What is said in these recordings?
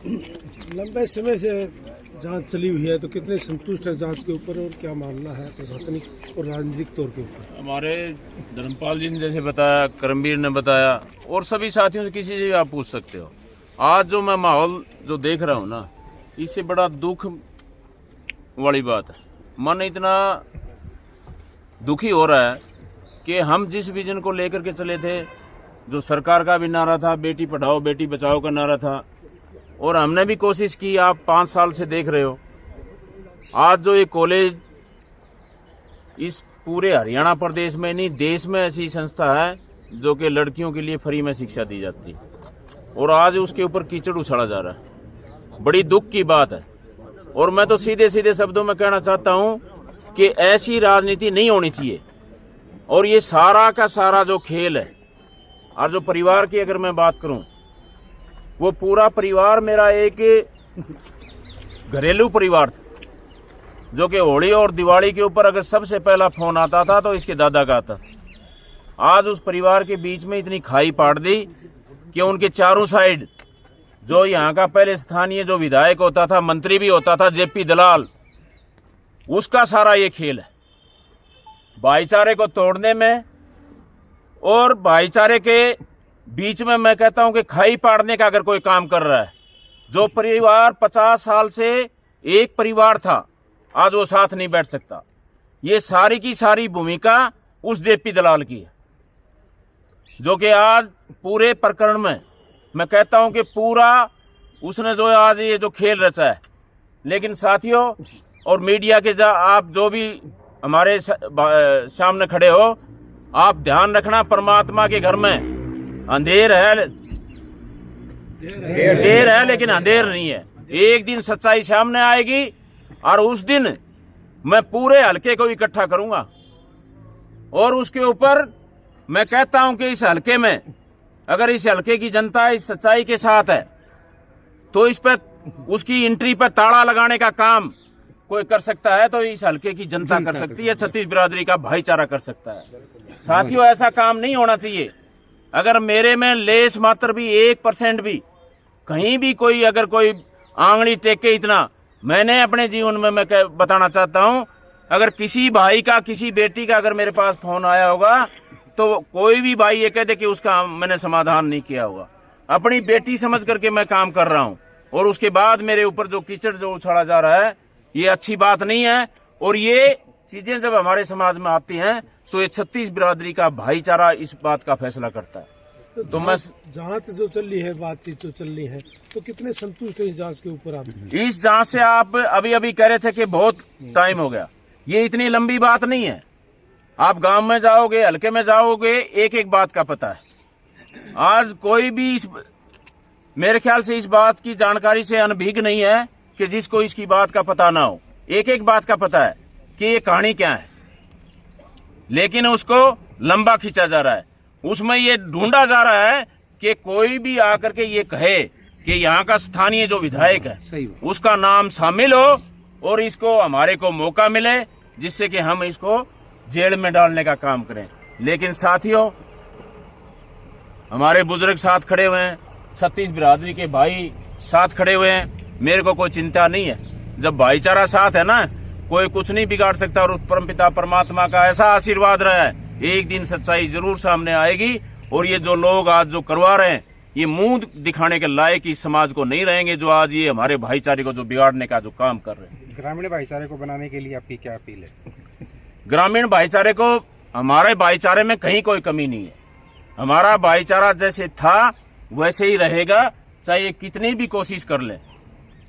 लंबे समय से जांच चली हुई है, तो कितने संतुष्ट है जांच के ऊपर और क्या मामला है प्रशासनिक और राजनीतिक तौर के ऊपर? हमारे धर्मपाल जी ने जैसे बताया, करमवीर ने बताया और सभी साथियों से किसी से भी आप पूछ सकते हो। आज जो मैं माहौल जो देख रहा हूँ ना, इससे बड़ा दुख वाली बात है। मन इतना दुखी हो रहा है कि हम जिस विजन को लेकर के चले थे, जो सरकार का भी नारा था, बेटी पढ़ाओ बेटी बचाओ का नारा था, और हमने भी कोशिश की। आप 5 साल से देख रहे हो, आज जो ये कॉलेज इस पूरे हरियाणा प्रदेश में नहीं देश में ऐसी संस्था है जो कि लड़कियों के लिए फ्री में शिक्षा दी जाती है, और आज उसके ऊपर कीचड़ उछाला जा रहा है। बड़ी दुख की बात है। और मैं तो सीधे सीधे शब्दों में कहना चाहता हूं कि ऐसी राजनीति नहीं होनी चाहिए। और ये सारा का सारा जो खेल है, और जो परिवार की अगर मैं बात करूं, वो पूरा परिवार मेरा एक घरेलू परिवार था, जो कि होली और दिवाली के ऊपर अगर सबसे पहला फोन आता था तो इसके दादा का आता था। आज उस परिवार के बीच में इतनी खाई पाड़ दी कि उनके चारों साइड जो यहाँ का पहले स्थानीय जो विधायक होता था, मंत्री भी होता था, जेपी दलाल, उसका सारा ये खेल है भाईचारे को तोड़ने में। और भाईचारे के बीच में मैं कहता हूं कि खाई पाड़ने का अगर कोई काम कर रहा है, जो परिवार 50 साल से एक परिवार था, आज वो साथ नहीं बैठ सकता। ये सारी की सारी भूमिका उस जेपी दलाल की है, जो कि आज पूरे प्रकरण में मैं कहता हूं कि पूरा उसने जो आज ये जो खेल रचा है। लेकिन साथियों और मीडिया के आप जो भी हमारे सामने खड़े हो, आप ध्यान रखना, परमात्मा के घर में अंधेर है, देर है लेकिन अंधेर नहीं है। एक दिन सच्चाई सामने आएगी और उस दिन मैं पूरे हलके को इकट्ठा करूंगा। और उसके ऊपर मैं कहता हूं कि इस हलके में अगर इस हलके की जनता इस सच्चाई के साथ है, तो इस पर उसकी एंट्री पर ताला लगाने का काम कोई कर सकता है तो इस हलके की जनता कर सकती है, छत्तीस बिरादरी का भाईचारा कर सकता है। साथियों, ऐसा काम नहीं होना चाहिए। अगर मेरे में लेस मात्र भी 1% भी कहीं भी कोई अगर कोई आंगली टेके, इतना मैंने अपने जीवन में मैं बताना चाहता हूं, अगर किसी भाई का किसी बेटी का अगर मेरे पास फोन आया होगा तो कोई भी भाई ये कह दे कि उसका मैंने समाधान नहीं किया होगा। अपनी बेटी समझ करके मैं काम कर रहा हूं, और उसके बाद मेरे ऊपर जो कीचड़ जो उछाला जा रहा है, ये अच्छी बात नहीं है। और ये चीजें जब हमारे समाज में आती हैं तो ये छत्तीस बिरादरी का भाईचारा इस बात का फैसला करता है। तो मैं जांच जो चल रही है, बातचीत जो चल रही है, तो कितने संतुष्ट है इस जांच के ऊपर आप? इस जांच से आप अभी कह रहे थे कि बहुत टाइम हो गया, ये इतनी लंबी बात नहीं है। आप गांव में जाओगे, हल्के में जाओगे, एक एक बात का पता है। आज कोई भी मेरे ख्याल से इस बात की जानकारी से अनभिज्ञ नहीं है कि जिसको इसकी बात का पता ना हो। एक एक बात का पता है कि ये कहानी क्या है, लेकिन उसको लंबा खींचा जा रहा है। उसमें ये ढूंढा जा रहा है कि कोई भी आकर के ये कहे कि यहाँ का स्थानीय जो विधायक है उसका नाम शामिल हो और इसको हमारे को मौका मिले, जिससे कि हम इसको जेल में डालने का काम करें। लेकिन साथियों, हमारे बुजुर्ग साथ खड़े हुए हैं, छत्तीस बिरादरी के भाई साथ खड़े हुए हैं, मेरे को कोई चिंता नहीं है। जब भाईचारा साथ है ना, कोई कुछ नहीं बिगाड़ सकता। और परमपिता परमात्मा का ऐसा आशीर्वाद रहा है, एक दिन सच्चाई जरूर सामने आएगी। और ये जो लोग आज जो करवा रहे हैं, ये मुंह दिखाने के लायक इस समाज को नहीं रहेंगे, जो आज ये हमारे भाईचारे को जो बिगाड़ने का जो काम कर रहे हैं। ग्रामीण भाईचारे को बनाने के लिए आपकी क्या अपील है? ग्रामीण भाईचारे को, हमारे भाईचारे में कहीं कोई कमी नहीं है। हमारा भाईचारा जैसे था वैसे ही रहेगा, चाहे कितनी भी कोशिश कर ले।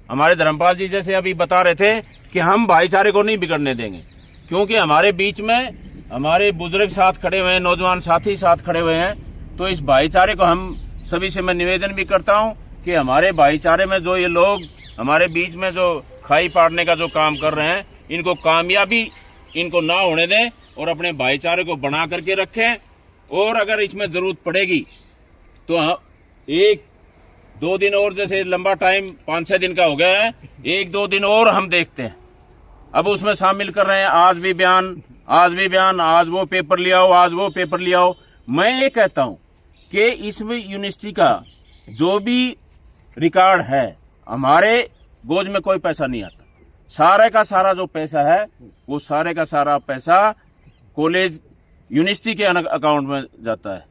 हमारे धर्मपाल जी जैसे अभी बता रहे थे कि हम भाईचारे को नहीं बिगड़ने देंगे, क्योंकि हमारे बीच में हमारे बुजुर्ग साथ खड़े हुए हैं, नौजवान साथी साथ खड़े हुए हैं। तो इस भाईचारे को हम सभी से मैं निवेदन भी करता हूं कि हमारे भाईचारे में जो ये लोग हमारे बीच में जो खाई पाड़ने का जो काम कर रहे हैं, इनको कामयाबी इनको ना होने दें और अपने भाईचारे को बना करके रखें। और अगर इसमें जरूरत पड़ेगी तो 1-2 दिन और, जैसे लंबा टाइम 5-6 दिन का हो गया है, 1-2 दिन और हम देखते हैं। अब उसमें शामिल कर रहे हैं आज भी बयान, आज वो पेपर ले आओ, आज वो पेपर ले आओ। मैं ये कहता हूं कि इसमें यूनिवर्सिटी का जो भी रिकॉर्ड है, हमारे गोज में कोई पैसा नहीं आता। सारे का सारा जो पैसा है वो सारे का सारा पैसा कॉलेज यूनिवर्सिटी के अकाउंट में जाता है।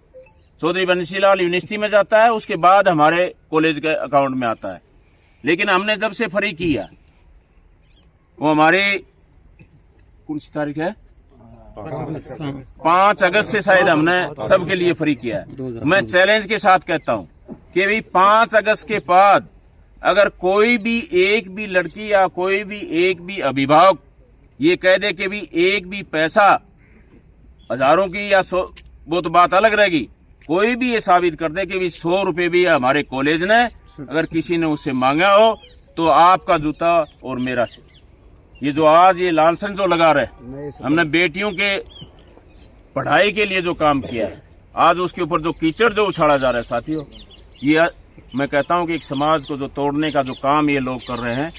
चौधरी बंसीलाल यूनिवर्सिटी में जाता है, उसके बाद हमारे कॉलेज के अकाउंट में आता है। लेकिन हमने जब से फ्री किया, वो हमारी कौन सी तारीख है, 5 अगस्त से शायद हमने सबके लिए फ्री किया है। मैं चैलेंज के साथ कहता हूं कि भाई 5 अगस्त के बाद अगर कोई भी एक भी लड़की या कोई भी एक भी अभिभावक ये कह दे कि भी एक भी पैसा हजारों की या 100, वो तो बात अलग रहेगी। कोई भी ये साबित कर दे कि भी 100 रुपए भी हमारे कॉलेज ने अगर किसी ने उससे मांगा हो तो आपका जूता और मेरा से। ये जो आज ये लालसन जो लगा रहे, हमने बेटियों के पढ़ाई के लिए जो काम किया है, आज उसके ऊपर जो कीचड़ जो उछाड़ा जा रहा है साथियों, ये मैं कहता हूं कि एक समाज को जो तोड़ने का जो काम ये लोग कर रहे हैं,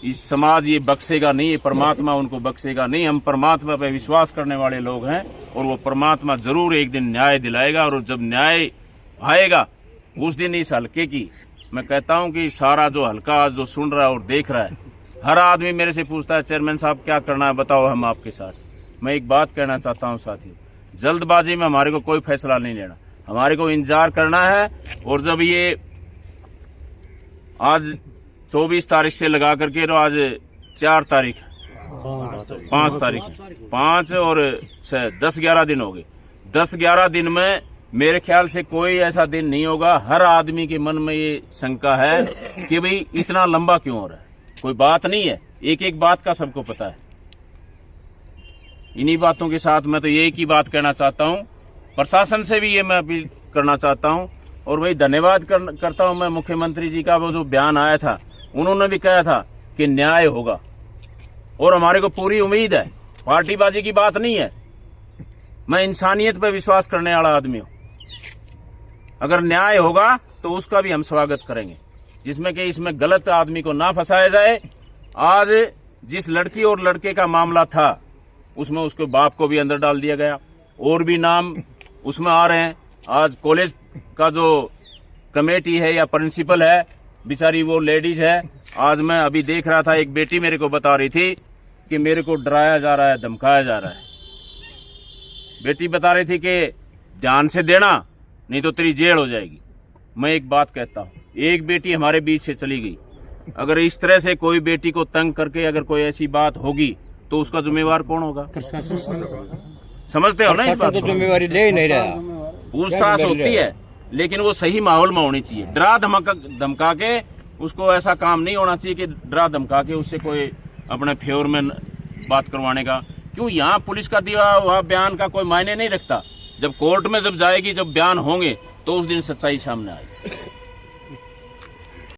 इस समाज ये बख्शेगा नहीं, ये परमात्मा उनको बख्शेगा नहीं। हम परमात्मा पे विश्वास करने वाले लोग हैं और वो परमात्मा जरूर एक दिन न्याय दिलाएगा। और जब न्याय आएगा उस दिन इस हल्के की मैं कहता हूं कि सारा जो हल्का आज जो सुन रहा है और देख रहा है, हर आदमी मेरे से पूछता है चेयरमैन साहब क्या करना है, बताओ हम आपके साथ। मैं एक बात कहना चाहता हूं साथियों, जल्दबाजी में हमारे को कोई फैसला नहीं लेना, हमारे को इंतजार करना है। और जब ये आज 24 तारीख से लगा करके तो आज 4 तारीख 5 तारीख 5 और 6 10-11 दिन हो गए। 10-11 दिन में मेरे ख्याल से कोई ऐसा दिन नहीं होगा, हर आदमी के मन में ये शंका है कि भाई इतना लंबा क्यों हो रहा है। कोई बात नहीं है, एक एक बात का सबको पता है। इन्हीं बातों के साथ मैं तो एक ही बात कहना चाहता हूं, प्रशासन से भी ये मैं अपील करना चाहता हूं। और वही धन्यवाद करता हूं मैं मुख्यमंत्री जी का, वो जो बयान आया था उन्होंने भी कहा था कि न्याय होगा और हमारे को पूरी उम्मीद है। पार्टीबाजी की बात नहीं है, मैं इंसानियत पर विश्वास करने वाला आदमी हूं। अगर न्याय होगा तो उसका भी हम स्वागत करेंगे, जिसमें कि इसमें गलत आदमी को ना फंसाया जाए। आज जिस लड़की और लड़के का मामला था उसमें उसके बाप को भी अंदर डाल दिया गया, और भी नाम उसमें आ रहे हैं। आज कॉलेज का जो कमेटी है या प्रिंसिपल है, बेचारी वो लेडीज है। आज मैं अभी देख रहा था, एक बेटी मेरे को बता रही थी कि मेरे को डराया जा रहा है, धमकाया जा रहा है। बेटी बता रही थी कि ध्यान से देना नहीं तो तेरी जेल हो जाएगी। मैं एक बात कहता हूँ, एक बेटी हमारे बीच से चली गई, अगर इस तरह से कोई बेटी को तंग करके अगर कोई ऐसी बात होगी तो उसका जिम्मेवार कौन होगा? समझते हो ना इस बात को? जिम्मेवारी ले नहीं रहा, पूछताछ होती है लेकिन वो सही माहौल में होनी चाहिए। डरा धमका के उसको ऐसा काम नहीं होना चाहिए कि डरा धमका के उससे कोई अपने फेवर में बात करवाने का। क्यों? यहाँ पुलिस का दिया हुआ बयान का कोई मायने नहीं रखता। जब कोर्ट में जब जाएगी, जब बयान होंगे तो उस दिन सच्चाई सामने आएगी।